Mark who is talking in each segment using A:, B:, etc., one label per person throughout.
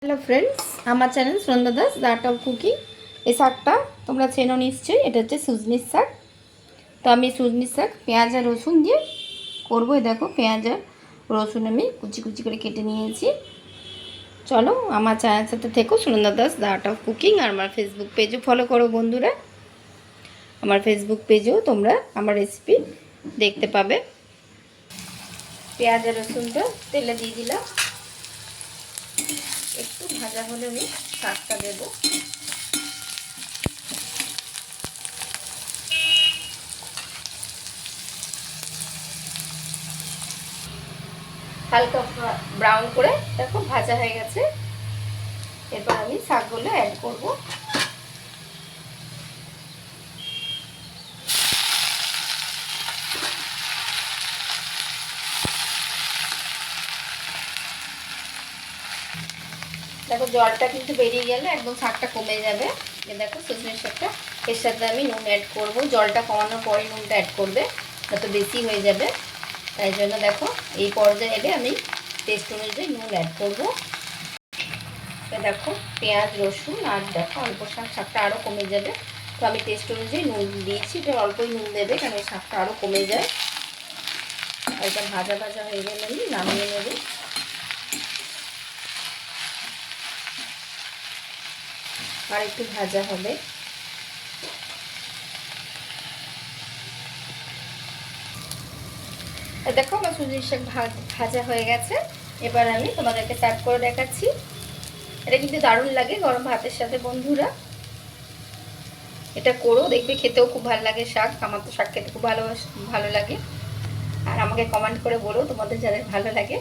A: Hello friends, আমার channel Sunanda Das the art of cooking. এই শাকটা তোমরা চেনো নিশ্চয়ই, এটা হচ্ছে সুজনির শাক। তো আমি সুজনির শাক পেঁয়াজ আর রসুন দিয়ে করবো। দেখো, পেঁয়াজ আর রসুন আমি কুচি কুচি করে কেটে নিয়েছি। চলো আমার চ্যানেল সাথে থেকো, Sunanda Das the art of cooking. আর আমার ফেসবুক পেজও ফলো করো বন্ধুরা। আমার ফেসবুক পেজেও তোমরা আমার রেসিপি দেখতে পাবে। পেঁয়াজ আর রসুনটা তেলে দিয়ে দিলাম, একটু ভাজা হলে আমি শাকটা দেবো। হালকা ব্রাউন করে দেখো ভাজা হয়ে গেছে। এরপর আমি শাকগুলো অ্যাড করব। দেখো জলটা কিন্তু বেরিয়ে গেলে একদম শাকটা কমে যাবে। দেখো সজনের শাকটা, এর সাথে আমি নুন অ্যাড করব। জলটা কমানোর পরে নুনটা অ্যাড করবে, যত বেশি হয়ে যাবে। তাই জন্য দেখো এই পর্যায়ে এলে আমি টেস্ট অনুযায়ী নুন অ্যাড করব। দেখো পেঁয়াজ রসুন আর দেখো অল্প শাকটা আরও কমে যাবে। তো আমি টেস্ট অনুযায়ী নুন দিয়েছি, এটা অল্পই নুন দেবে কারণ এই শাকটা আরও কমে যায়। আর এটা ভাজা ভাজা হয়ে গেলে আমি নামিয়ে নেব। আর একটু ভাজা হবে। দেখো আমার সুজির শাক ভাজা হয়ে গেছে। এবার আমি তোমাদেরকে সার্ভ করে দেখাচ্ছি। এটা কিন্তু দারুণ লাগে গরম ভাতের সাথে বন্ধুরা। এটা করো, দেখবে খেতেও খুব ভালো লাগে শাক। আমার তো শাক খেতে খুব ভালো লাগে। আর আমাকে কমেন্ট করে বলো তোমাদের যাদের ভালো লাগে।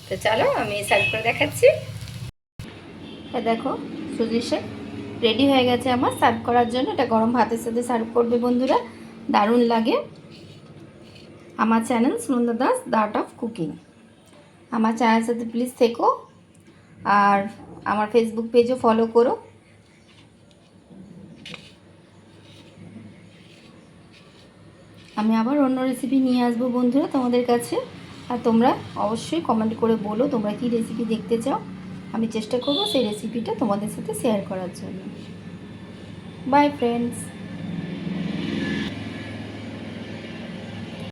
A: তো চলো আমি সার্ভ করে দেখাচ্ছি। দেখো সুজির শাক রেডি হয়ে গেছে আমার সার্ভ করার জন্য। এটা গরম ভাতের সাথে সার্ভ করবে বন্ধুরা, দারুণ লাগে। আমার channel Sunanda Das the art of cooking. আমার চ্যানেলের সাথে প্লিজ থেকো, আর আমার ফেসবুক পেজও ফলো করো। আমি আবার অন্য রেসিপি নিয়ে আসবো বন্ধুরা তোমাদের কাছে। আর তোমরা অবশ্যই কমেন্ট করে বলো তোমরা কি রেসিপি দেখতে চাও। আমি চেষ্টা করব সেই রেসিপিটা তোমাদের সাথে শেয়ার করার জন্য। By friends.